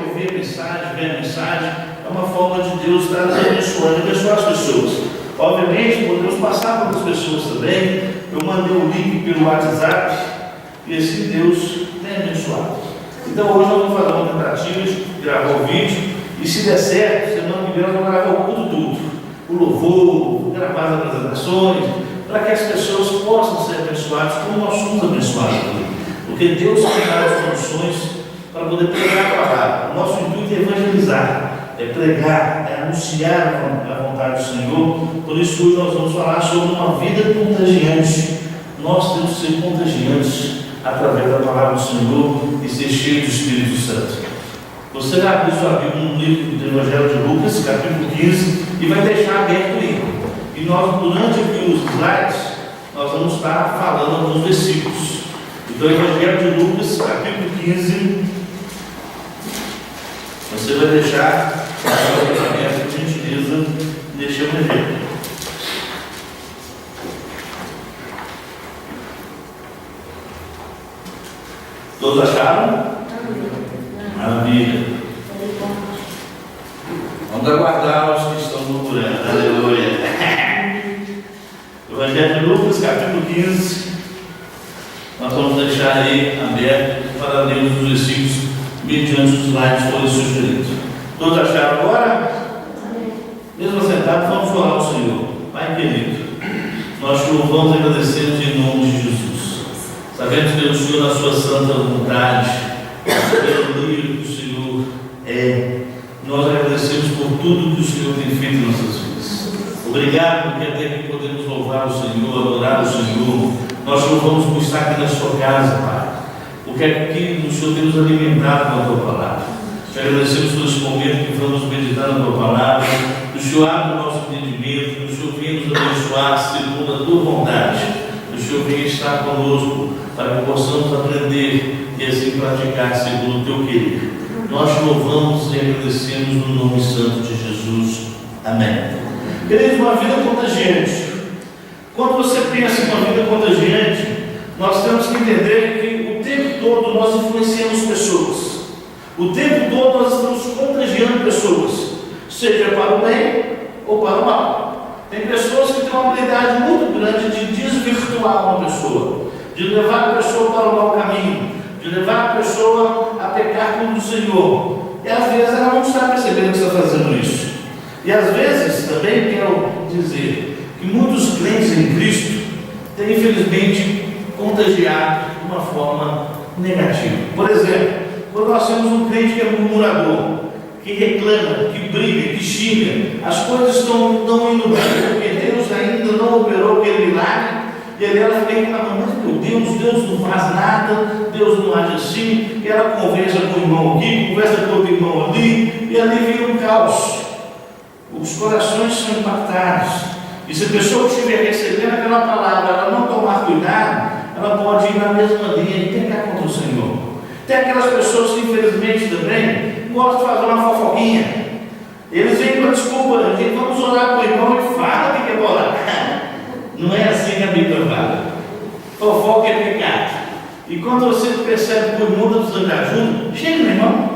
ouvir a mensagem, ver a mensagem, é uma forma de Deus estar nos abençoando, abençoar as pessoas. Obviamente, podemos passar para outras pessoas também. Eu mandei um link pelo WhatsApp e assim Deus tem abençoado. Então hoje nós vamos fazer uma tentativa de gravar o vídeo e se der certo, semana que vem nós vamos gravar o culto tudo. O louvor, gravar as apresentações, para que as pessoas possam ser abençoadas como nós somos abençoados. Porque Deus tem dado as condições para poder pregar a palavra. O nosso intuito é evangelizar, é pregar, é anunciar a vontade do Senhor. Por isso hoje nós vamos falar sobre uma vida contagiante. Nós temos que ser contagiantes através da palavra do Senhor e ser cheios do Espírito Santo. Você vai abrir sua Bíblia no livro do Evangelho de Lucas, capítulo 15, e vai deixar aberto aí. E nós, durante aqui os slides, nós vamos estar falando alguns versículos. Então, Evangelho de Lucas, capítulo 15, você vai deixar aberto, por gentileza, neste Evangelho. Todos acharam? Maravilha. Vamos aguardar os que estão murmurando. Aleluia. Evangelho de Lucas, capítulo 15. Nós vamos deixar aí aberto para lermos os versículos mediante os slides que foram sugeridos. Todos acharam agora? Mesmo sentado, vamos falar ao Senhor. Pai querido, nós te louvamos e agradecemos em nome de Jesus. Sabemos que o Senhor, na sua santa vontade, pelo livro que o Senhor é, nós agradecemos por tudo que o Senhor tem feito em nossas vidas. Obrigado porque até que podemos louvar o Senhor, adorar o Senhor. Nós louvamos por estar aqui na sua casa, Pai. Porque aqui o Senhor tem nos alimentado com a tua palavra. Te agradecemos por esse momento que vamos meditar na tua palavra. O Senhor abre o nosso entendimento, o Senhor vem nos abençoar segundo a tua vontade. O Senhor vem estar conosco para que possamos aprender e assim praticar segundo o teu querer. Nós te louvamos e agradecemos no nome santo de Jesus. Amém. Queridos, uma vida contagiante. Quando você pensa em uma vida contagiante, nós temos que entender que o tempo todo nós influenciamos pessoas. O tempo todo nós estamos contagiando pessoas, seja para o bem ou para o mal. Tem pessoas que têm uma habilidade muito grande de desvirtuar uma pessoa, de levar a pessoa para o mau caminho, de levar a pessoa a pecar contra o Senhor. E às vezes ela não está percebendo que está fazendo isso. E às vezes também quero dizer que muitos crentes em Cristo têm infelizmente contagiado de uma forma negativa. Por exemplo, quando nós temos um crente que é murmurador, que reclama, que briga, que xinga, as coisas estão indo bem, porque Deus ainda não operou aquele milagre, e ela fica reclamando, mas meu Deus não faz nada, Deus não age assim, e ela conversa com o irmão aqui, conversa com o irmão ali, e ali vira um caos. Os corações são impactados. E se a pessoa que estiver recebendo aquela palavra, ela não tomar cuidado, ela pode ir na mesma linha e pecar contra o Senhor. Tem aquelas pessoas que infelizmente também gostam de fazer uma fofoquinha. Eles vêm com a desculpa, vamos orar com o irmão e fala o que é orar. Não é assim que a Bíblia fala. Fofoca é pecado. E quando você percebe que o irmão está precisando de ajuda, chega no irmão.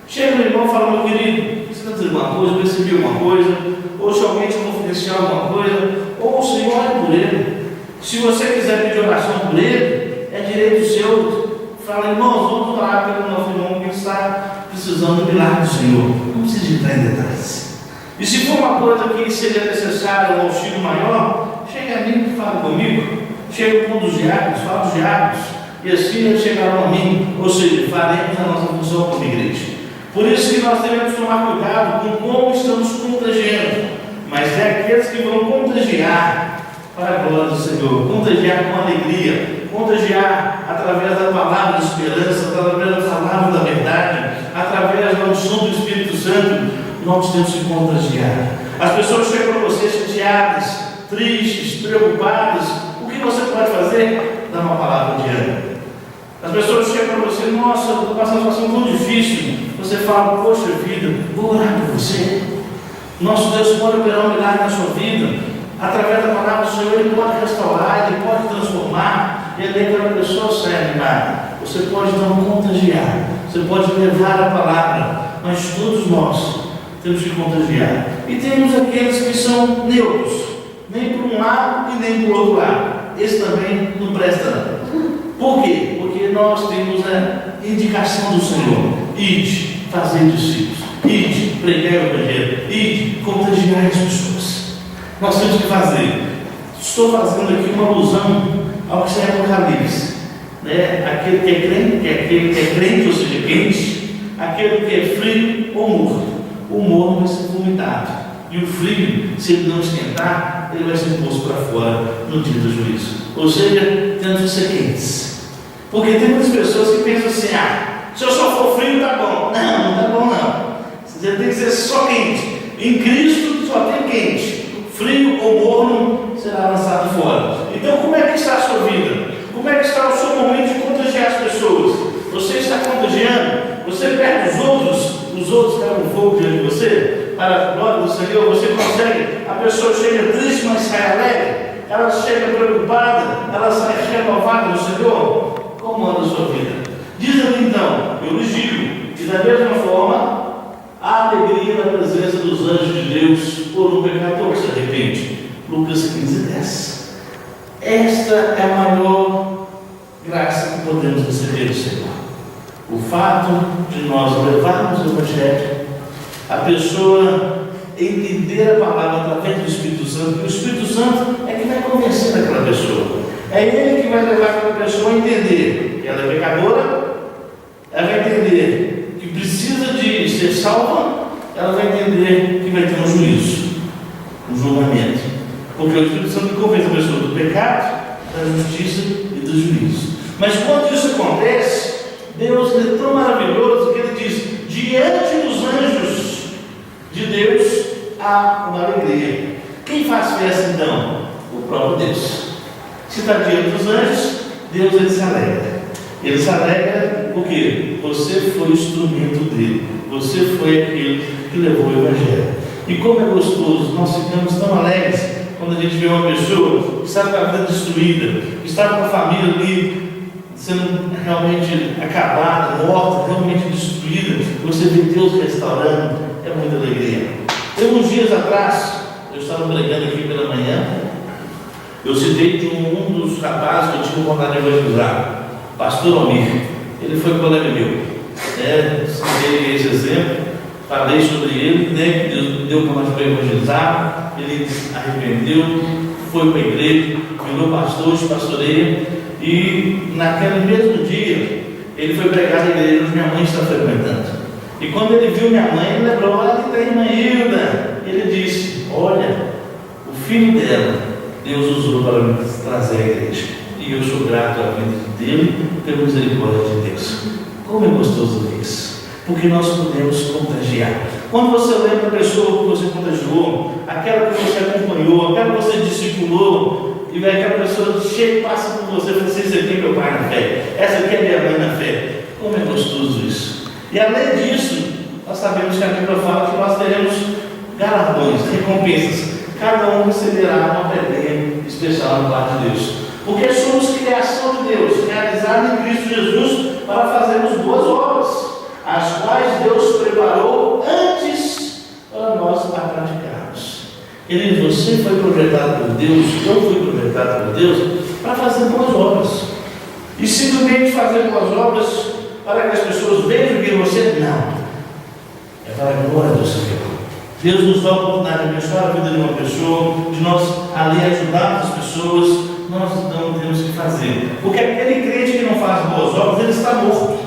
Chega no irmão e fala, meu querido, você está dizendo alguma coisa, percebi alguma coisa, ou se alguém te confidenciar alguma coisa, ou o Senhor é por ele. Se você quiser pedir oração por ele, é direito seu. Fala, irmãos, vamos orar pelo nosso irmão que está precisando do milagre do Senhor. Não precisa entrar em detalhes. E se for uma coisa que seja necessária, um auxílio maior, chega a mim e fala comigo. Chega com um dos diáconos, fala dos diáconos, e assim eles chegarão a mim. Ou seja, faremos a nossa função como igreja. Por isso que nós devemos tomar cuidado com como estamos contagiando. Mas é aqueles que vão contagiar para a glória do Senhor, contagiar com alegria, contagiar através da palavra de esperança, através da palavra da verdade, através da unção do Espírito Santo. Nós temos que contagiar. As pessoas chegam para você chateadas, tristes, preocupadas. O que você pode fazer? Dar uma palavra de ânimo. As pessoas chegam para você, nossa, estou passando uma situação tão difícil. Você fala, poxa vida, vou orar por você. Nosso Deus pode operar um milagre na sua vida. Através da palavra do Senhor, Ele pode restaurar, Ele pode transformar. E ali aquela pessoa sai animada. Você pode então contagiar você pode levar a palavra, mas todos nós temos que contagiar. E temos aqueles que são neutros, nem por um lado e nem por outro lado. Esse também não presta nada. Por quê? Porque nós temos a indicação do Senhor: ide, fazer discípulos, ide, pregar o Evangelho, ide, contagiar as pessoas. Nós temos que fazer. Estou fazendo aqui uma alusão ao que está em Apocalipse, né? Aquele que é crente, ou seja, quente, aquele que é frio ou morto. O morno vai ser vomitado, e o frio, se ele não esquentar, ele vai ser posto para fora no dia do juízo. Ou seja, temos que ser quentes. Porque tem muitas pessoas que pensam assim: se eu só for frio, tá bom. Não, não tá bom não. Você tem que ser só quente. Em Cristo só tem quente. Frio ou morno será lançado fora. Então, como é que está a sua vida? Como é que está o seu momento de contagiar as pessoas? Você está contagiando? Você perde os outros pegam fogo diante de você? Para a glória do Senhor, você consegue? A pessoa chega triste, mas sai alegre. Ela chega preocupada, ela sai renovada no Senhor. Como anda a sua vida? Diz ali então: eu lhes digo que da mesma forma há alegria na presença dos anjos de Deus por um pecador que se arrepende. Lucas 15:10. Esta é a maior graça que podemos receber do Senhor. O fato de nós levarmos o Evangelho, a pessoa entender a palavra através do Espírito Santo, e o Espírito Santo é que vai convencer aquela pessoa. É ele que vai levar aquela pessoa a entender que ela é pecadora, ela vai entender que precisa de ser salva, ela vai entender que vai ter um juízo, um julgamento. Porque o Espírito Santo convence a pessoa do pecado, da justiça e do juízo. Mas quando isso acontece, Deus é tão maravilhoso que Ele diz: diante dos anjos de Deus há uma alegria. Quem faz festa então? O próprio Deus. Se está diante dos anjos, Deus ele se alegra. Ele se alegra porque você foi o instrumento dele. Você foi aquele que levou o Evangelho. E como é gostoso, nós ficamos tão alegres quando a gente vê uma pessoa que está com a vida destruída, que está com a família ali sendo realmente acabada, morta, realmente destruída. Você vê Deus restaurando, é muita alegria. Uns dias atrás, eu estava pregando aqui pela manhã, eu citei de um dos rapazes que eu tive vontade de evangelizar, pastor Almir. Ele foi colega meu. Citei esse exemplo, falei sobre ele, que Deus deu para nós evangelizar. Ele arrependeu, foi para a igreja, virou pastor, de pastoreia. E naquele mesmo dia, ele foi pregar na igreja onde minha mãe está frequentando. E quando ele viu minha mãe, ele lembrou: olha, tem irmã Hilda. Ele disse: olha, o filho dela, Deus usou para me trazer à igreja. E eu sou grato à vida dele pela misericórdia de Deus. Como é gostoso isso, porque nós podemos contagiar. Quando você lembra a pessoa que você contagiou, aquela que você acompanhou, aquela que você discipulou, e aquela pessoa chega e passa por você e fala assim: esse aqui é meu pai na fé, essa aqui é minha mãe na fé. Como é gostoso isso. E além disso, nós sabemos que a Bíblia fala que nós teremos galardões, recompensas. Cada um receberá uma pedrinha especial da parte de Deus. Porque somos criação de Deus, realizada em Cristo Jesus, para fazermos boas obras, as quais Deus preparou antes para nós a praticarmos. Você foi projetado por Deus, eu fui projetado por Deus para fazer boas obras. E simplesmente fazer boas obras para que as pessoas vejam que você não. É para a glória do Senhor. Deus nos dá a oportunidade de abençoar a vida de uma pessoa, de nós ali ajudarmos as pessoas. Nós não temos que fazer. Porque aquele crente que não faz boas obras, ele está morto.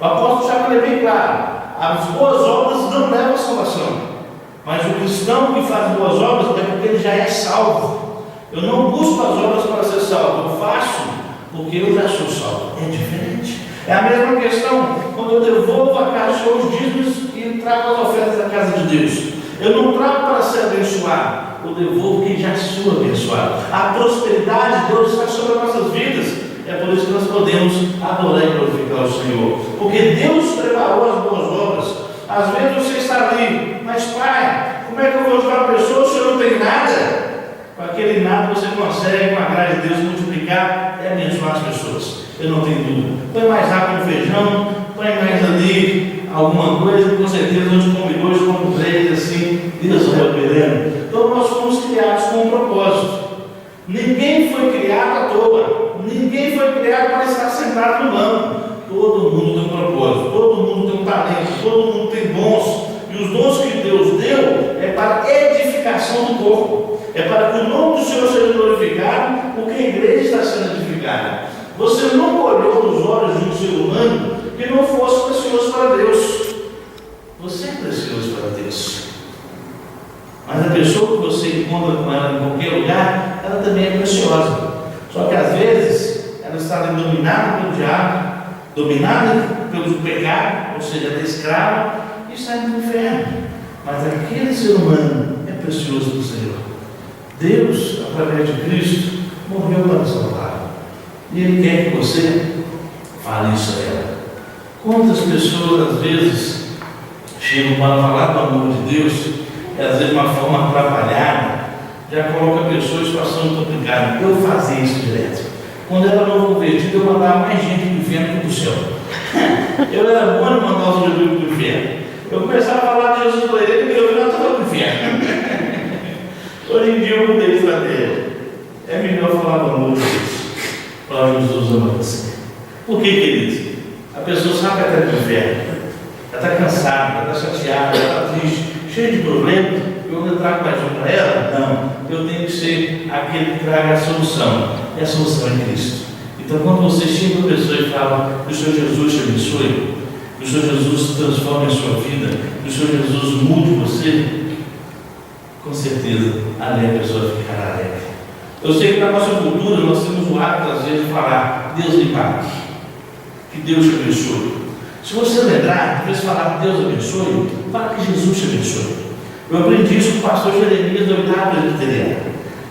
O apóstolo já é bem claro: as boas obras não levam à salvação. Mas o cristão que faz boas obras é porque ele já é salvo. Eu não busco as obras para ser salvo, eu faço porque eu já sou salvo. É diferente. É a mesma questão quando eu devolvo a casa os dízimos e trago as ofertas da casa de Deus. Eu não trago para ser abençoado, eu devolvo quem já sou abençoado. A prosperidade de Deus está sobre as nossas vidas. É por isso que nós podemos adorar e glorificar o Senhor. Porque Deus preparou as boas obras. Às vezes você está ali: mas pai, como é que eu vou ajudar a pessoa se eu não tenho nada? Com aquele nada você consegue, com a graça de Deus, multiplicar e abençoar as pessoas. Eu não tenho dúvida. Põe mais água no feijão, põe põe mais ali alguma coisa, com certeza não te convidou, te como 3, assim, Deus vai operando. Então nós fomos criados com um propósito. Ninguém foi criado à toa. Ninguém foi criado para estar sentado no banco. Todo mundo tem um propósito, todo mundo tem um talento, todo mundo tem dons. E os dons que Deus deu é para a edificação do corpo. É para que o nome do Senhor seja glorificado, porque a igreja está sendo edificada. Você nunca olhou nos olhos de um ser humano que não fosse precioso para Deus. Você é precioso para Deus. Mas a pessoa que você encontra com ela em qualquer lugar, ela também é preciosa. Só que às vezes ela está dominada pelo diabo, dominada pelo pecado, ou seja, ela é escrava e está no inferno. Mas aquele ser humano é precioso para o Senhor. Deus, através de Cristo, morreu para salvar. E Ele quer que você fale isso a ela. Quantas pessoas às vezes chegam para falar do amor de Deus e às vezes de uma forma atrapalhada, já coloca a pessoa em situação muito complicada. Eu fazia isso direto. Quando era novo convertido, eu mandava mais gente para o inferno que para o céu. Eu era bom de mandar os Jesus para o inferno. Eu começava a falar de Jesus para ele e eu não estava para o inferno. Hoje em dia eu mudei a estratégia. É melhor falar do amor de Deus. Falar de Jesus ama você. Por que, queridos? A pessoa sabe que ela está no inferno. Ela está cansada, ela está chateada, ela está triste, cheia de problemas. Eu vou entrar mais um para ela? Não. Eu tenho que ser aquele que traga a solução. E a solução é Cristo. Então, quando você chega para a pessoa e fala que o Senhor Jesus te abençoe, que o Senhor Jesus transforme a sua vida, que o Senhor Jesus mude você, com certeza, ali a pessoa ficará alegre. Eu sei que na nossa cultura nós temos o hábito, às vezes, de falar: Deus lhe pague, que Deus te abençoe. Se você lembrar, de vez falar que Deus abençoe, fala que Jesus te abençoe. Eu aprendi isso com o pastor Jeremias, da 8ª presbiteriana.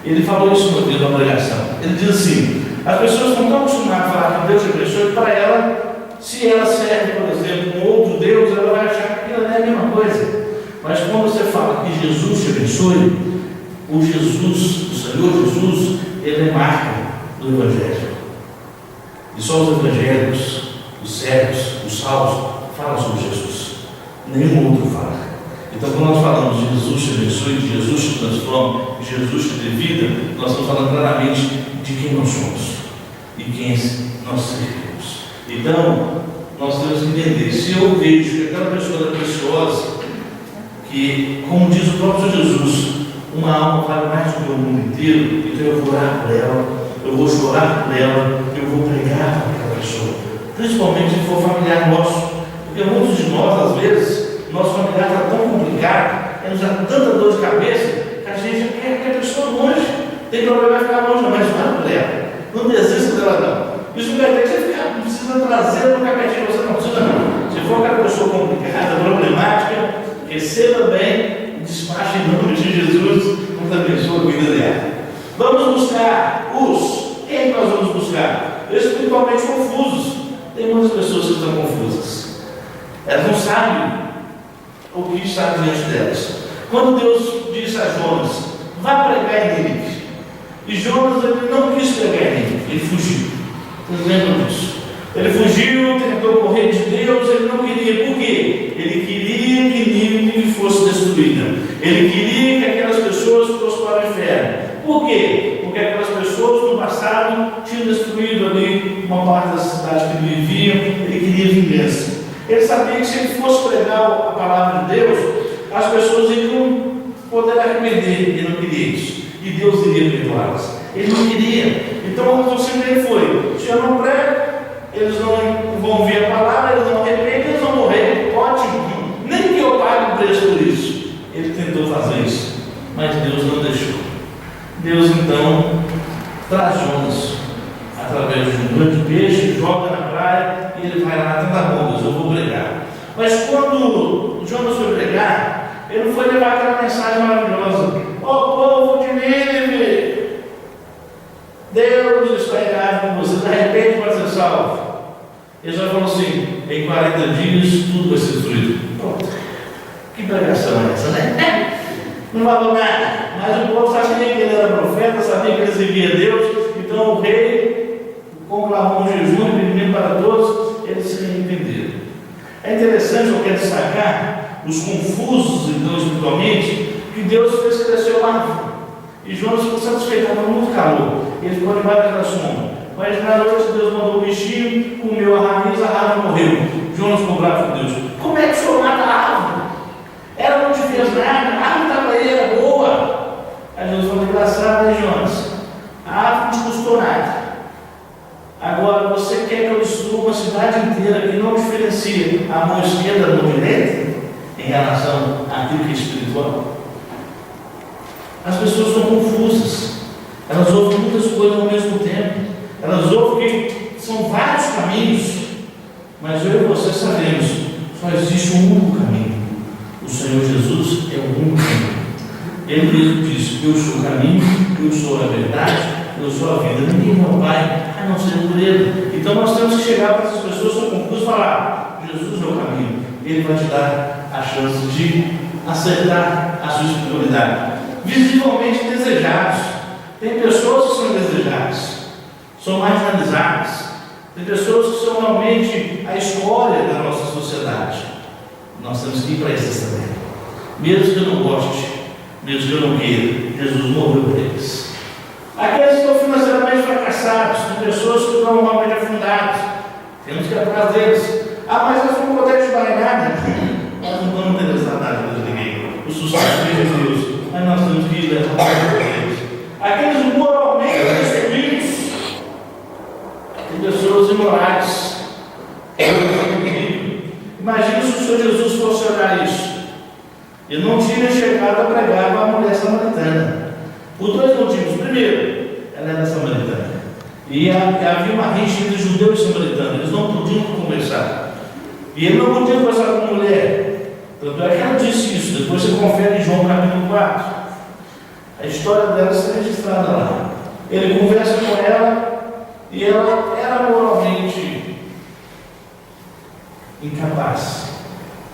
Ele falou isso no dia da pregação. Ele diz assim: as pessoas não estão acostumadas a falar que Deus te abençoe. Para ela, se ela serve, por exemplo, um outro Deus, ela vai achar que aquilo não é a mesma coisa. Mas quando você fala que Jesus te abençoe, o Jesus, o Senhor Jesus, ele é marca do Evangelho. E só os evangélicos, os cegos, os salvos, falam sobre Jesus. Nenhum outro fala. Então, quando nós falamos de Jesus te abençoe, de Jesus te transforma, de Jesus te dê vida, nós estamos falando claramente de quem nós somos e quem nós servimos. Então, nós temos que entender: se eu vejo que aquela pessoa é preciosa, que, como diz o próprio Jesus, uma alma vale mais do que o mundo inteiro, então eu vou orar por ela, eu vou chorar por ela, eu vou pregar para aquela pessoa, principalmente se for familiar nosso, porque muitos de nós, às vezes, nosso familiar está tão complicado, temos tanta dor de cabeça, que a gente quer que a pessoa longe, tem problema, vai ficar longe, mas vai por ela, não desista dela não. Isso não quer dizer que você precisa trazer para o capetinho, você não precisa não. Se for aquela pessoa complicada, problemática, receba bem, despache em nome de Jesus, como abençoa a vida dela. Vamos buscar quem nós vamos buscar? Espiritualmente confusos. Tem muitas pessoas que estão confusas. Elas não sabem o que está diante delas. Quando Deus disse a Jonas: vá pregar em Nínive, e Jonas ele não quis pregar em Nínive, ele fugiu. Vocês lembram disso? Ele fugiu, tentou correr de Deus, ele não queria. Por quê? Ele queria que Nínive fosse destruída. Ele queria que aquelas pessoas fossem para o inferno. Por quê? Porque aquelas pessoas no passado tinham destruído ali uma parte da cidade que ele vivia. Ele queria vingança. Ele sabia que se ele fosse pregar a palavra de Deus, as pessoas iriam poder arrepender. Ele não queria isso. E Deus iria perdoá-las. Ele não queria. Então o raciocínio foi: se eu não prego, eles não vão ouvir a palavra, eles não arrependem, eles vão morrer. Ótimo. Nem que eu pague o preço por isso. Ele tentou fazer isso, mas Deus não deixou. Deus então traz Jonas através de um grande peixe, joga na praia e ele vai lá: tá bom, Deus, eu vou pregar. Mas quando Jonas foi pregar, ele não foi levar aquela mensagem maravilhosa: ó povo de Nínive, Deus está irado com você, de repente vai ser salvo. Ele já falou assim: em 40 dias tudo vai ser destruído. Pronto. Que pregação é essa, né? Não falou nada. Mas o povo sabia que ele era profeta, sabia que ele servia a Deus. Então o rei conclamou um jejum e para todos, eles se arrependeram. É interessante, eu quero destacar os confusos, então, espiritualmente, que Deus fez crescer uma árvore. E Jonas ficou satisfeito, estava muito calor. Ele ficou debaixo daquela sombra. Mas na noite Deus mandou o bichinho, comeu a raiz, a árvore morreu. Jonas ficou bravo com Deus. Como é que o senhor mata a árvore? Ela não te fez nada, a árvore estava aí, era boa. Aí Deus falou, engraçado, né, Jonas? A árvore não te custou nada. Agora, você quer que eu destrua uma cidade inteira que não diferencia a mão esquerda da mão direita em relação àquilo que é espiritual? As pessoas são confusas. Elas ouvem muitas coisas ao mesmo tempo. Elas ouvem que são vários caminhos. Mas eu e você sabemos, só existe um único caminho. O Senhor Jesus é o único caminho. Ele mesmo disse, eu sou o caminho, eu sou a verdade, eu sou a vida. Ninguém é o Pai, a não ser por Ele. Então nós temos que chegar para essas pessoas que são confusas e falar, Jesus é o caminho. Ele vai te dar a chance de acertar a sua espiritualidade. Visivelmente desejados. Tem pessoas que são desejadas, são marginalizadas. Tem pessoas que são realmente a escória da nossa sociedade. Nós temos que ir para esses também. Mesmo que eu não goste, mesmo que eu não queira, Jesus morreu por eles. Aqueles que estão financeiramente fracassados, tem pessoas que estão normalmente afundadas. Temos que ir atrás deles. Ah, mas eles não podem ajudar em nada. Nós não vamos interessados na ajuda de ninguém. O sucesso de Deus. Mas nós temos que levar para eles. Aqueles moralmente destruídos. Tem pessoas imorais. Imagina se o Senhor Jesus fosse olhar isso. Ele não tinha chegado a pregar para a mulher samaritana. Por dois motivos. Primeiro, ela era samaritana. E havia uma rixa entre judeus e samaritanos. Eles não podiam conversar. E ele não podia conversar com a mulher. Tanto é que ela disse isso. Depois você confere em João capítulo 4. A história dela está registrada lá. Ele conversa com ela e ela era moralmente incapaz.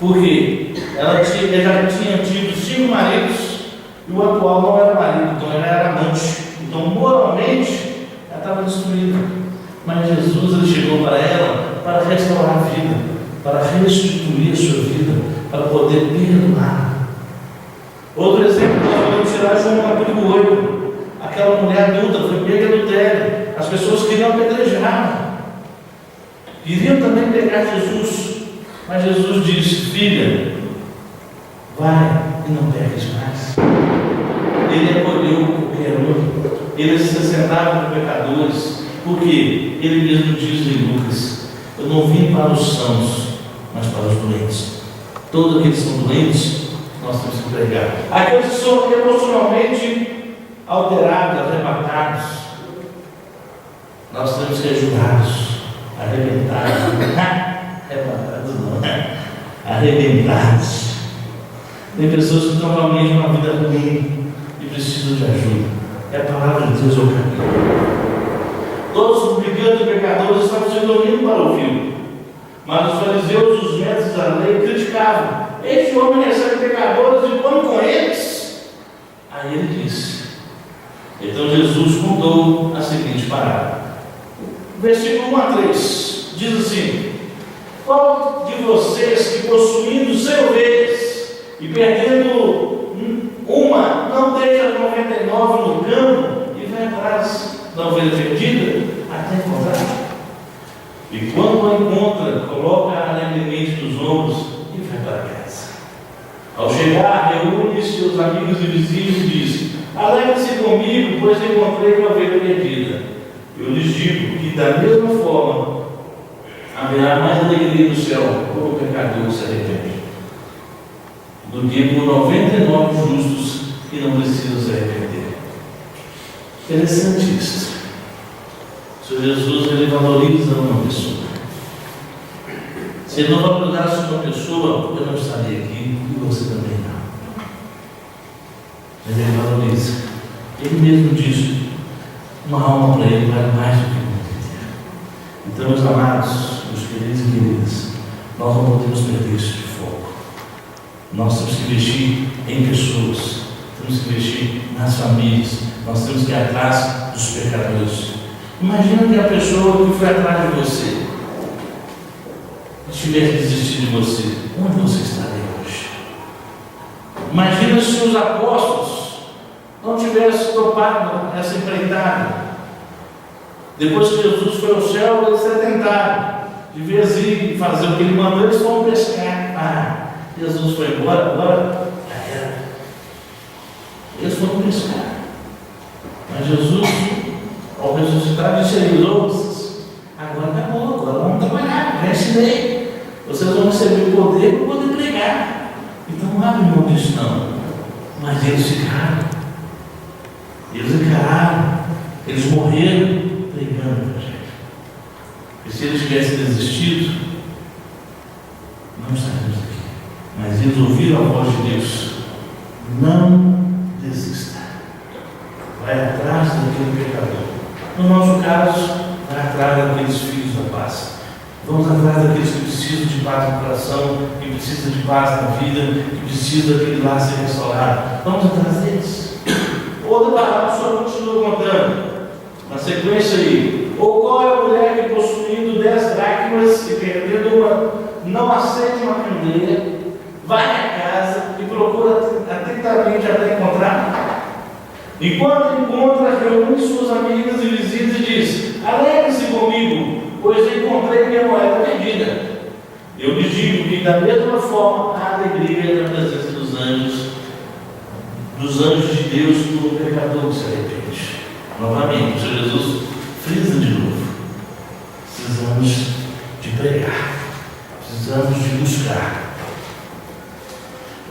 Porque ela já tinha tido 5 maridos e o atual não era marido, então ela era amante. Então moralmente ela estava destruída. Mas Jesus ele chegou para ela para restaurar a vida, para restituir a sua vida, para poder perdoar. Outro exemplo que nós podemos tirar é João capítulo 8. Aquela mulher adulta foi pega em adultério. As pessoas queriam apedrejar. Queriam também pegar Jesus. Mas Jesus disse, filha, vai e não peques mais. Ele acolheu qualquer um. Ele se sentava com pecadores. Porque ele mesmo diz em Lucas, eu não vim para os sãos, mas para os doentes. Todos aqueles que são doentes, nós temos que pregar. Aqueles que são emocionalmente alterados, arrebatados, nós temos que ajudá-los, arrebentados, arrebatados não, arrebentados. Tem pessoas que estão realmente numa vida ruim e precisam de ajuda. É a palavra de Deus é o caminho. Todos os brigantes e pecadores estavam se reunindo para ouvir. Mas os fariseus, os mestres da lei, criticavam. Este homem recebe pecadores e come com eles. Aí ele disse. Então Jesus contou a seguinte parábola. Versículo 1 a 3. Diz assim: qual de vocês que possuindo 100 ovelhas e perdendo uma, não deixa 99 no campo e vai atrás da ovelha perdida até encontrar? E quando a encontra, coloca alegremente nos ombros e vai para casa. Ao chegar, reúne seus amigos e vizinhos e diz: alegrem-se comigo, pois encontrei uma ovelha perdida. Eu lhes digo que da mesma forma haverá mais alegria no céu quando o pecador se arrepende, do que por 99 justos que não precisam se arrepender. Interessante isso. O Senhor Jesus ele valoriza uma pessoa. Se ele não valorizasse uma pessoa, eu não estaria aqui e você também não. Mas ele valoriza. Ele mesmo diz: uma alma para ele vale mais do que o mundo inteiro. Então, meus amados, meus queridos e queridas, nós não podemos perder isso de foco. Nós temos que investir em pessoas, temos que investir nas famílias, nós temos que ir atrás dos pecadores. Imagina que a pessoa que foi atrás de você tivesse desistido de você, onde você estaria hoje? Imagina se os apóstolos não tivessem topado essa empreitada. Depois que Jesus foi ao céu, eles se tentaram. De vez em fazer o que ele mandou, eles foram pescar. Jesus foi embora, agora já era. Eles foram pescar. Mas Jesus, ao ressuscitar, disse a eles: ouças, agora acabou, agora vamos trabalhar, já ensinei. Vocês vão receber o poder para poder pregar. Então não abre mão disso não. Mas eles ficaram. Eles encararam. Eles morreram pregando para a gente. E se eles tivessem desistido, não estaríamos aqui. Mas eles ouviram a voz de Deus: não desista. Vai atrás daquele pecador. No nosso caso, vai atrás daqueles filhos da paz. Vamos atrás daqueles que precisam de paz no coração, que precisam de paz na vida, que precisam daquele lar ser restaurado. Vamos atrás deles. Outra palavra, o Senhor continua contando. Na sequência aí, ou qual é a mulher que, possuindo 10 dracmas e perdendo uma, não acende uma candeia, vai à casa e procura atentamente até encontrar? Enquanto encontra, reúne suas amigas e visitas e diz: alegre-se comigo, pois encontrei minha moeda perdida. Eu lhes digo que da mesma forma há alegria na presença dos anjos de Deus por um pecador que se arrepende. Novamente, o Senhor Jesus frisa de novo: precisamos de pregar, precisamos de buscar.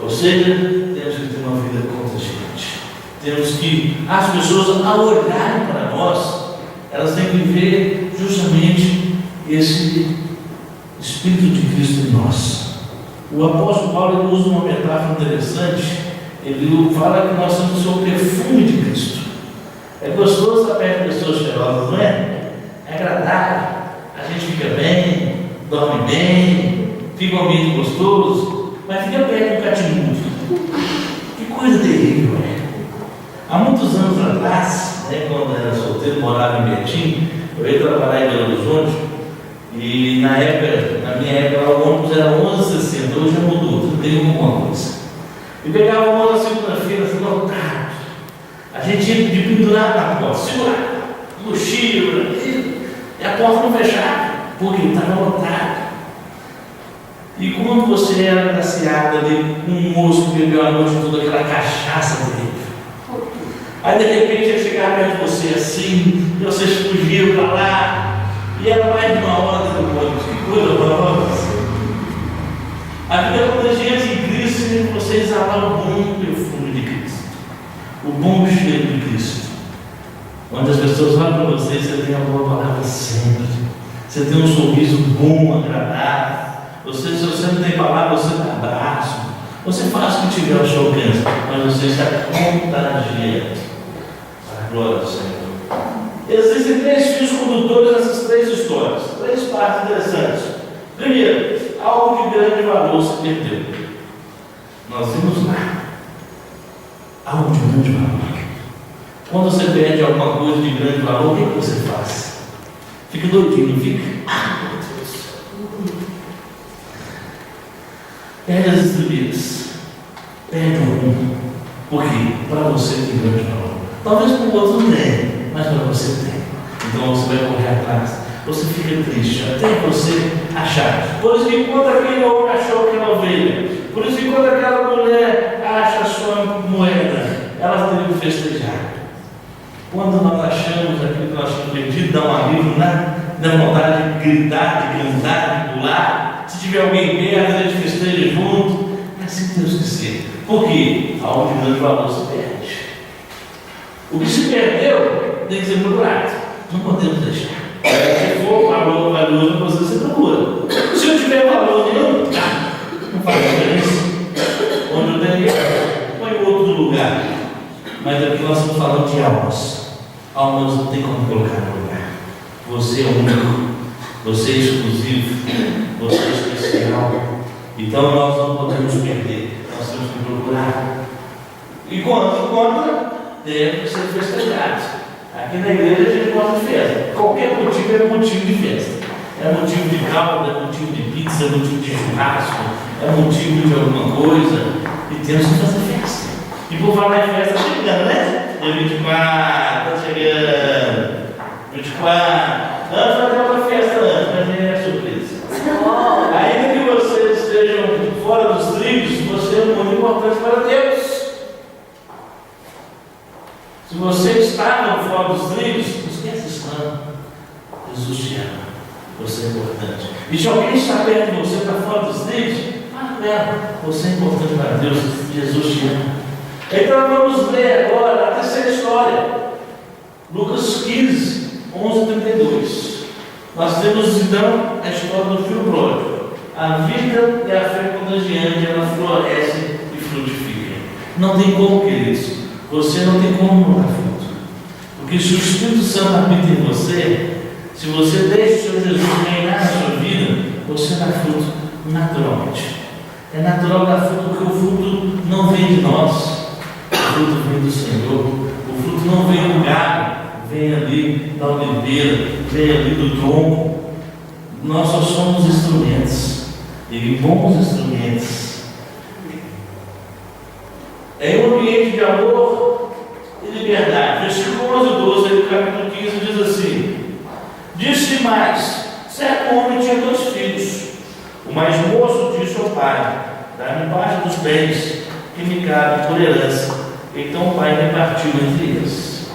Ou seja, temos que ter uma vida contagiante. Temos que, as pessoas, ao olharem para nós, elas têm que ver justamente esse Espírito de Cristo em nós. O apóstolo Paulo usa uma metáfora interessante. Ele fala que nós somos o perfume de Cristo. É gostoso estar perto de pessoas cheirosas, não é? É agradável. A gente fica bem, dorme bem, fica um ambiente gostoso, mas fica perto do catimudo. Que coisa terrível, é? Há muitos anos atrás, quando eu era solteiro, morava em Betim, eu ia trabalhar em Belo Horizonte, e na minha época, o ônibus era 11,60, hoje já mudou, tudo tem alguma coisa. E pegava o ônibus na segunda-feira, assim, lotado. A gente ia de pendurado na porta, segurado, mochila, e a porta não fechava, porque estava lotado. E quando você era agraciado ali com um moço que bebeu a noite toda aquela cachaça dele, aí de repente ele chegava perto de você assim, e vocês fugiam para lá, e era mais de uma hora dentro do ônibus. Que coisa horrorosa! A vida contagiante em Cristo é você exalar o bom perfume de Cristo, o bom cheiro de Cristo. Onde as pessoas olham para você, você tem a boa palavra sempre, você tem um sorriso bom, agradável. Se você não tem palavra, você dá abraço, você faz o que tiver ao seu alcance, mas você está contagiando. Para a glória do Senhor. Existem 3 fios condutores nessas 3 histórias, 3 partes interessantes. Primeiro, algo de grande valor se perdeu. Nós vimos lá. Algo de grande valor. Quando você perde alguma coisa de grande valor, o que você faz? Fica doidinho, não fica? Meu Deus. Perde as estribilhas. Perde o rumo. Por quê? Para você tem grande valor. Talvez para o outro não tenha, mas para você tem. Então você vai correr atrás. Você fica triste, até você achar. Por isso que quando aquele homem achou aquela ovelha, por isso que quando aquela mulher acha a sua moeda, ela teve que festejar. Quando nós achamos aquilo que nós tínhamos perdido, dá um alívio, dá vontade de gritar, de cantar, de pular. Se tiver alguém perto, a gente festeja junto. É assim que Deus quer ser. Por quê? Algo de grande valor se perde. O que se perdeu tem que ser procurado. Não podemos deixar. Se for valor valioso para você procura. Se eu tiver valor nenhum, não faz diferença. Onde eu tenho, põe em outro lugar. Mas aqui nós estamos falando de almas. Almas não tem como colocar no lugar. Você é único, você é exclusivo, você é especial. Então nós não podemos perder. Nós temos que procurar. E quando encontra, deve ser festejado. Aqui na igreja a gente gosta de festa. Qualquer motivo é motivo de festa. é motivo de caldo, é motivo de pizza, é motivo de churrasco, é motivo de alguma coisa, e temos que fazer festa. E por falar em festa, tá chegando, né? Dia 24, tá chegando. 24. Antes vai ter outra festa antes, mas é surpresa. Ainda que vocês estejam fora dos trilhos, você é muito importante para Deus. Se você está fora dos trilhos, não esquece isso não. Jesus te ama. Você é importante. E se alguém está perto de você, está fora dos trilhos, fala com ela. Você é importante para Deus. Jesus te ama. Então vamos ler agora a terceira história. Lucas 15, 11:32. Nós temos então a história do filho pródigo. A vida e a fé contagiante, ela floresce e frutifica. Não tem como, queridos. Você não tem como não dar fruto. Porque se o Espírito Santo habita em você, se você deixa o Senhor Jesus reinar na sua vida, você dá fruto naturalmente. É natural dar fruto, porque o fruto não vem de nós. O fruto vem do Senhor. O fruto não vem do galho, vem ali da oliveira, vem ali do tronco. Nós só somos instrumentos, e bons instrumentos. Em um ambiente de amor e liberdade. Versículo 11 e 12 do capítulo 15 diz assim: disse mais, certo homem tinha 2 filhos. O mais moço disse ao pai: dá-me parte dos bens que me cabem por herança. Então o pai repartiu entre eles.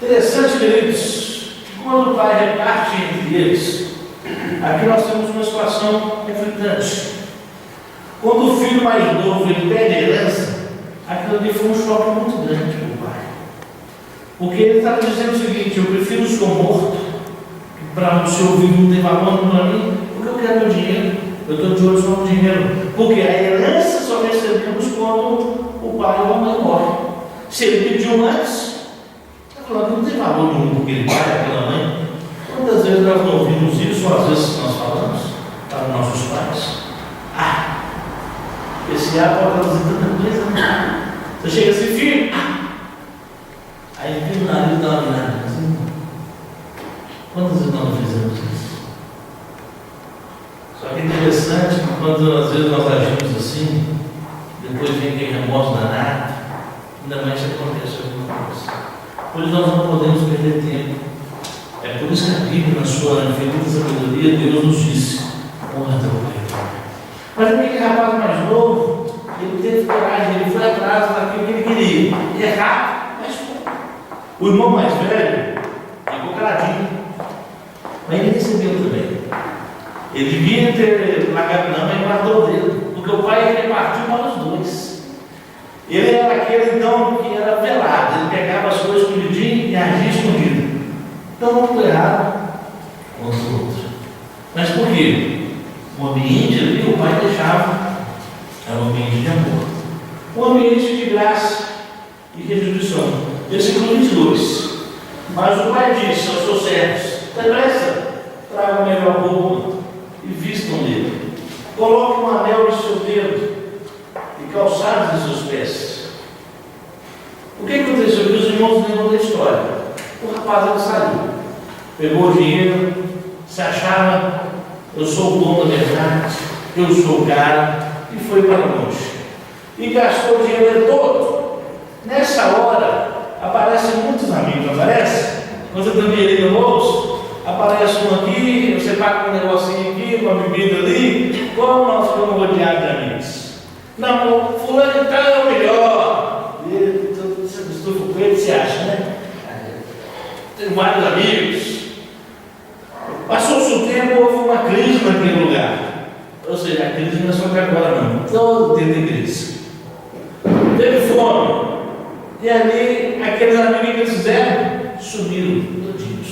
Interessante, queridos, quando o pai reparte entre eles, aqui nós temos uma situação conflitante. Quando o filho mais novo ele pede a herança, aquilo ali foi um choque muito grande para o pai. Porque ele estava dizendo o seguinte: eu prefiro o senhor morto, que para o senhor vivo não tem valor para mim, porque eu quero meu dinheiro. Eu estou de olho só no dinheiro. Porque a herança só recebemos quando o pai ou a mãe morre. Se ele pediu antes, está falando que não tem valor nenhum, porque ele pai é aquela mãe. Quantas vezes nós não ouvimos isso, ou às vezes nós falamos para os nossos pais: esse ar pode traduzir tanta coisa, né? Você chega assim, filho, aí vira o nariz e dá uma virada assim. Quantas vezes nós não fizemos isso? Só que é interessante que quando às vezes nós agimos assim, depois vem aquele remorso danado, ainda mais se acontece alguma coisa. Por isso nós não podemos perder tempo. É por isso que a Bíblia, na sua infinita sabedoria, Deus nos disse: honra teu pai. Mas aquele rapaz mais novo, ele teve coragem, ele foi atrás daquilo que ele queria. E é rápido, mas foi. O irmão mais velho ficou caladinho, mas ele recebeu também. Ele devia ter largado não, mas guardou dele, porque o pai repartiu para os 2. Ele era aquele então que era velado, ele pegava as coisas escondidinho e agia escondido. Então não foi errado quanto o outro. Mas por quê? O ambiente ali, o pai deixava, era um ambiente de amor, um ambiente de graça e retribuição. Versículo 22. Mas o pai disse aos seus servos: depressa, tragam a melhor roupa e vistam dele. Coloque um anel em seu dedo e calçados em seus pés. O que aconteceu? Que os irmãos lembram da história. O rapaz ele saiu, pegou o dinheiro, se achava: eu sou o dono da verdade, eu sou o cara, e foi para longe. E gastou o dinheiro todo. Nessa hora, aparecem muitos amigos, não aparece? Quando você tem dinheiro no bolso, aparece um aqui, você paga um negocinho aqui, uma bebida ali. Como nós ficamos rodeados de amigos? Não, fulano de tal é o melhor. Você estufa o peito, você acha, né? Tenho vários amigos. Passou-se o tempo, houve uma crise naquele lugar. Ou seja, a crise não é só de agora não. Todo tempo tem crise. Teve fome. E ali, aqueles amigos que eles fizeram, sumiram todinhos.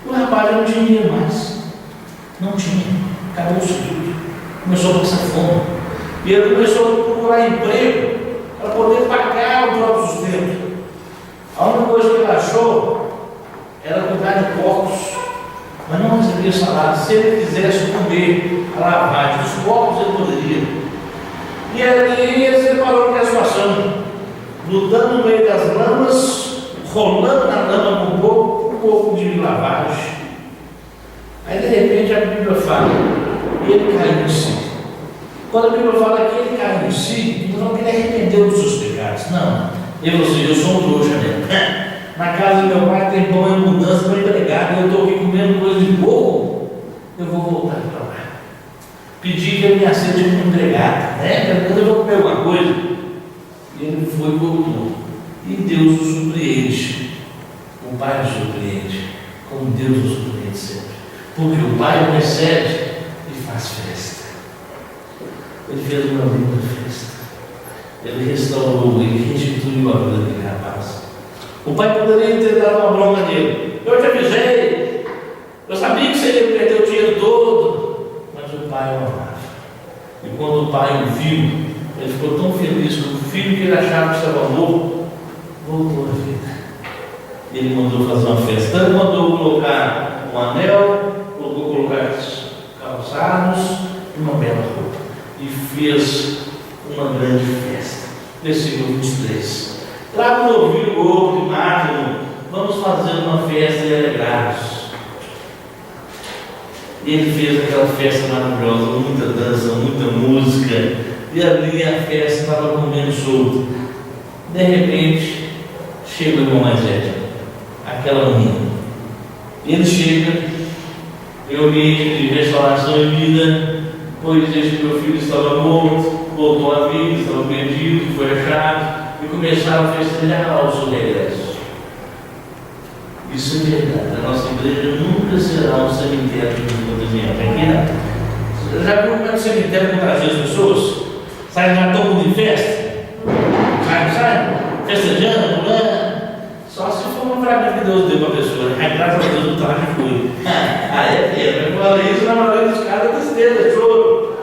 O rapaz não tinha dinheiro mais. Não tinha. Acabou o tudo. Começou a passar fome. E ele começou a procurar emprego para poder pagar o próprio sustento. A única coisa que ele achou era cuidar de porcos. Mas não recebia salário. Se ele quisesse comer a lavagem dos porcos, ele poderia. E aí ele se deparou com a situação, lutando no meio das lamas, rolando na lama com um pouco de lavagem. fala, ele caiu em si. Quando a Bíblia fala que ele caiu em si, não que ele arrependeu dos seus pecados. Não. Ele falou assim, eu sou um trouxa mesmo. Na casa do meu pai tem pão em abundância para empregado, eu estou aqui comendo coisa de boa, eu vou voltar para lá. Pedi que ele me aceite como empregado, né? Eu vou comer alguma coisa. E ele foi e voltou. E Deus o surpreende. O Pai o surpreende, como Deus o surpreende sempre. Porque o Pai o recebe e faz festa. Ele fez uma linda festa. Ele restaurou, ele restituiu a vida daquele rapaz. O pai poderia ter dado uma bronca nele. Eu te avisei. Eu sabia que você ia perder o dinheiro todo. Mas o pai o amava. E quando o pai o viu, ele ficou tão feliz com o filho que ele achava que estava morto, voltou à vida. Ele mandou fazer uma festa. Ele mandou colocar um anel, colocar calçados e uma bela roupa. E fez uma grande festa. Versículo 23. Traga um novilho gordo e magro, vamos fazer uma festa e alegrarmos. E ele fez aquela festa maravilhosa, muita dança, muita música, e ali a festa estava comendo solto. De repente, chega o irmão mais velho, aquela menina. Ele chega, eu ambiente de restauração e vida, pois diz que meu filho estava morto, voltou à vida, estava perdido, foi achado, e começaram a festejar o seu regresso. Isso é verdade. A nossa igreja nunca será um cemitério de acontecimento. Aqui não. Já viu como é que o cemitério contagia as pessoas? Sai lá todo mundo em festa? Sai, festejando, pulando. Só se for um fragmento que Deus deu para a pessoa. Graças a Deus o traje foi. Aí é pena. Eu falo isso na maioria dos casos, é tristeza, é choro.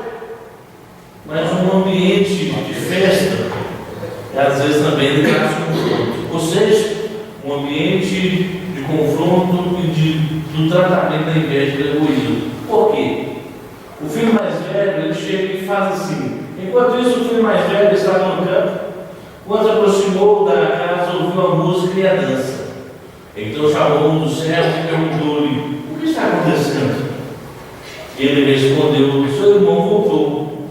Mas um ambiente de festa às vezes também traz confronto. Ou seja, um ambiente de confronto e do tratamento da inveja e do egoísmo. Por quê? O filho mais velho, ele chega e faz assim. Enquanto isso, o filho mais velho estava no campo. Quando se aproximou da casa, ouviu a música e a dança. Então chamou um dos servos e perguntou-lhe: o que está acontecendo? Ele respondeu: seu irmão voltou.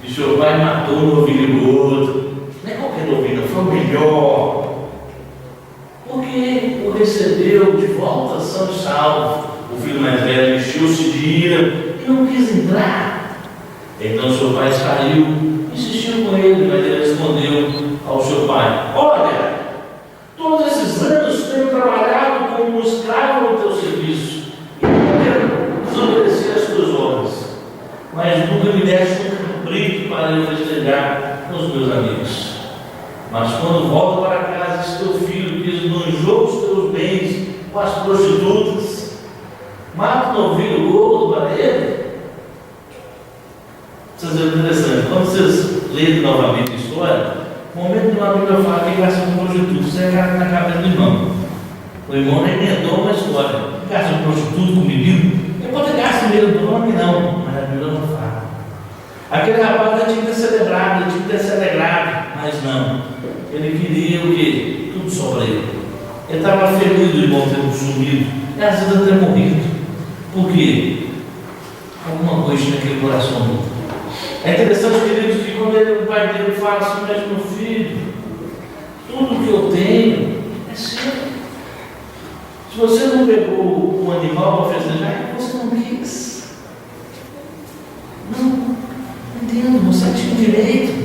E seu pai matou um novilho gordo. Não é qualquer novilho, foi o melhor. Porque o recebeu de volta são e salvo. O filho mais velho encheu-se de ira e não quis entrar. Então seu pai saiu, insistiu com ele, mas ele respondeu ao seu pai: olha, todos esses anos tenho trabalhado como um escravo no teu serviço e nunca desobedeci às tuas ordens, mas nunca me deste um cabrito para eu festejar com os meus amigos. Mas quando volto para casa, esse teu filho que esbanjou os teus bens com as prostitutas, mata um novilho gordo para ele. Vocês verem interessante, quando vocês lerem novamente a história, o momento que a Bíblia fala que gasta com prostituta, você é na cabeça do irmão. O irmão não inventou uma história. Gasta com prostituta, com menino. Ele pode gastar mesmo do nome, não, mas a Bíblia não fala. Aquele rapaz tinha que ter celebrado, ele tinha que ter se alegrado, mas não. Ele queria o quê? Tudo só para ele. Ele estava feliz do irmão ter sumido, e às vezes até morrido. Por quê? Alguma coisa naquele coração dele. É interessante, queridos, que quando o pai dele fala assim: mas meu filho, tudo que eu tenho é seu. Se você não pegou um animal para festejar, é que você não quis. Não entendo, você tinha direito.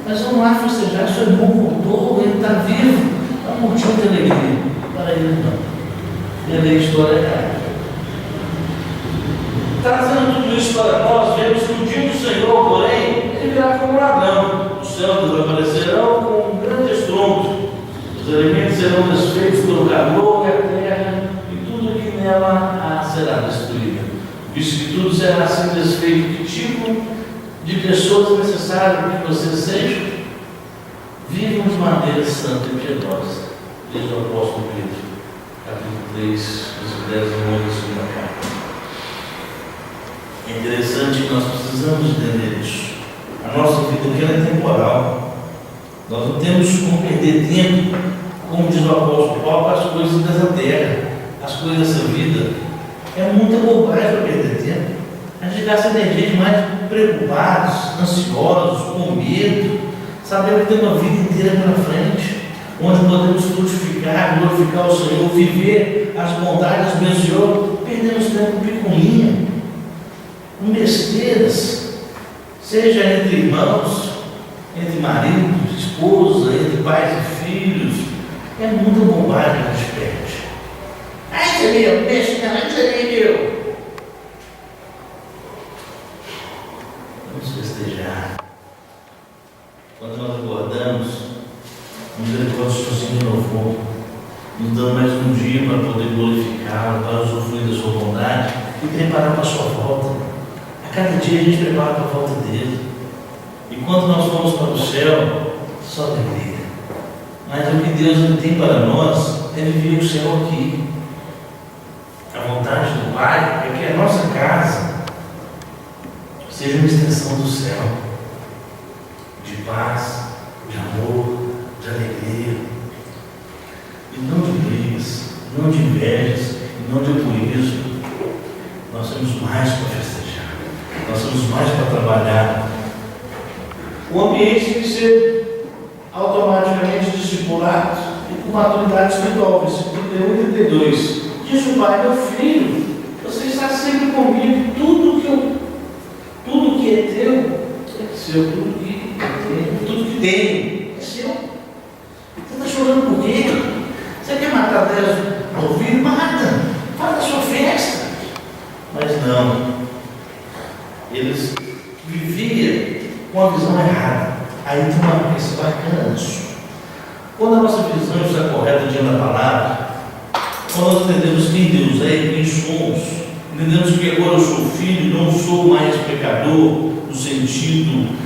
Mas vamos lá festejar, seu irmão voltou, ele está vivo. É um motivo de alegria. Para ele não. E a história é trazendo tudo isso para nós, vemos que o dia do Senhor, porém, ele virá como ladrão. Os céus desaparecerão com um grande estrondo. Os elementos serão desfeitos pelo calor e a terra, e tudo que nela será destruído. Visto que tudo será assim desfeito, que tipo de pessoas é necessário que vocês sejam? Vivam de maneira santa e piedosa. Diz o apóstolo Pedro, capítulo 3, versos 10 e 11 da segunda carta. É interessante que nós precisamos entender isso. A nossa vida aqui é temporal. Nós não temos como perder tempo, como diz o apóstolo Paulo, as coisas dessa terra, as coisas dessa vida. É muita bobagem para perder tempo. A gente gasta energia demais preocupados, ansiosos, com medo, sabendo que tem uma vida inteira pela frente, onde podemos frutificar, glorificar o Senhor, viver as bondades do Senhor. Perdemos tempo com picuinha, com besteiras, seja entre irmãos, entre marido, esposa, entre pais e filhos. É muita bobagem que a gente perde. Ai, isso é meu, deixa, isso é meu. Vamos festejar. Quando nós acordamos, o misericórdia do Senhor renovou, nos dando mais um dia para poder glorificá-lo, para usufruir da sua bondade e preparar para a sua volta. A cada dia a gente prepara para a volta dele. E quando nós vamos para o céu, só alegria. Mas o que Deus tem para nós é viver o céu aqui. A vontade do Pai é que a nossa casa seja uma extensão do céu, de paz, de amor, de alegria, e não de brigas, não de invejas, e não de egoísmo. Nós temos mais para festejar, nós temos mais para trabalhar. O ambiente tem que ser automaticamente discipulado e com maturidade espiritual. Versículo 31 e 32. Diz o Pai: meu filho, você está sempre comigo, tudo que é teu é seu, tudo que tem é seu. Você está chorando por quê? Você quer matar 10 novilhos? Mata, faz a sua festa. Mas não, eles viviam com a visão errada. Aí tem uma coisa bacana nisso. Quando a nossa visão está correta diante da palavra, quando nós entendemos quem Deus é e quem somos, entendemos que agora eu sou filho, não sou mais pecador, no sentido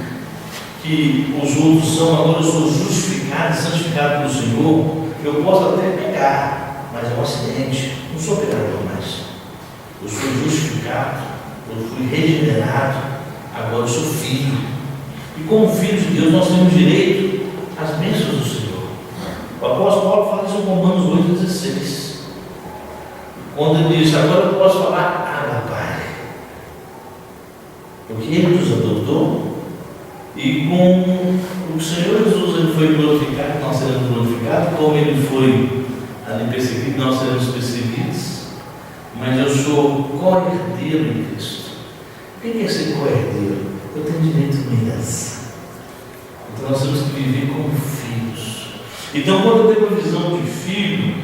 que os outros são, agora eu sou justificado e santificado pelo Senhor. Eu posso até pecar, mas é um acidente, não sou pecador mais. Eu sou justificado, eu fui regenerado, agora eu sou filho. E como filho de Deus, nós temos direito às bênçãos do Senhor. O apóstolo Paulo fala isso em Romanos 8,16. Quando ele diz: agora eu posso falar, Abba, Pai. Porque ele nos adotou, e com o Senhor Jesus ele foi glorificado, nós seremos glorificados, como ele foi ali perseguido, nós seremos perseguidos. Mas eu sou co-herdeiro em Cristo. O que é ser co-herdeiro? Eu tenho direito a uma herança. Então nós temos que viver como filhos. Então, quando eu tenho uma visão de filho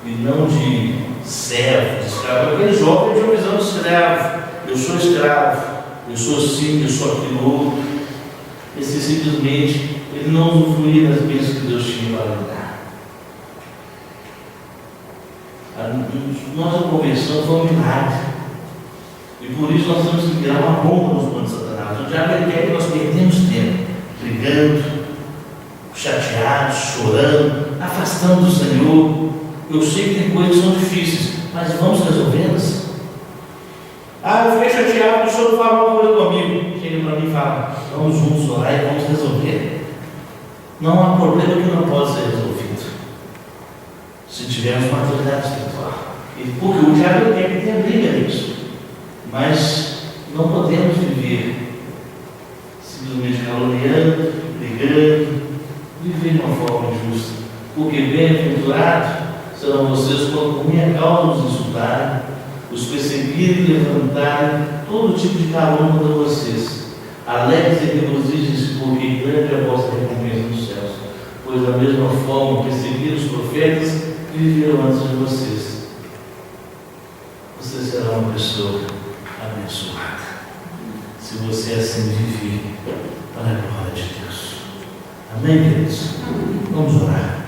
e não de servo, de escravo, aquele jovem tem uma visão de escravo. Eu sou escravo, eu sou assim, eu sou aquilo outro. Esse simplesmente ele não usufruía das bênçãos que Deus tinha para lhe dar. Nossa conversão foi um milagre. E por isso nós temos que virar uma bomba nos planos de Satanás. O diabo quer que nós perdemos tempo, brigando, chateados, chorando, afastando do Senhor. Eu sei que tem coisas que são difíceis, mas vamos resolvê-las. Eu fiquei chateado, o senhor fala uma coisa comigo. Chega para mim e fala: vamos juntos orar e vamos resolver. Não há problema que não pode ser resolvido, se tivermos maturidade espiritual. Porque o diabo quer que tenha briga nisso. Mas não podemos viver simplesmente caluniando, brigando, viver de uma forma injusta. Porque bem-aventurado serão vocês quando por minha causa nos insultarem, os perseguirem e levantarem todo tipo de calúnia contra vocês. Alegres e regozijem-se, porque grande é a vossa recompensa nos céus. Pois da mesma forma perseguiram os profetas que viveram antes de vocês. Você será uma pessoa abençoada se você assim viver para a glória de Deus. Amém, queridos? Vamos orar.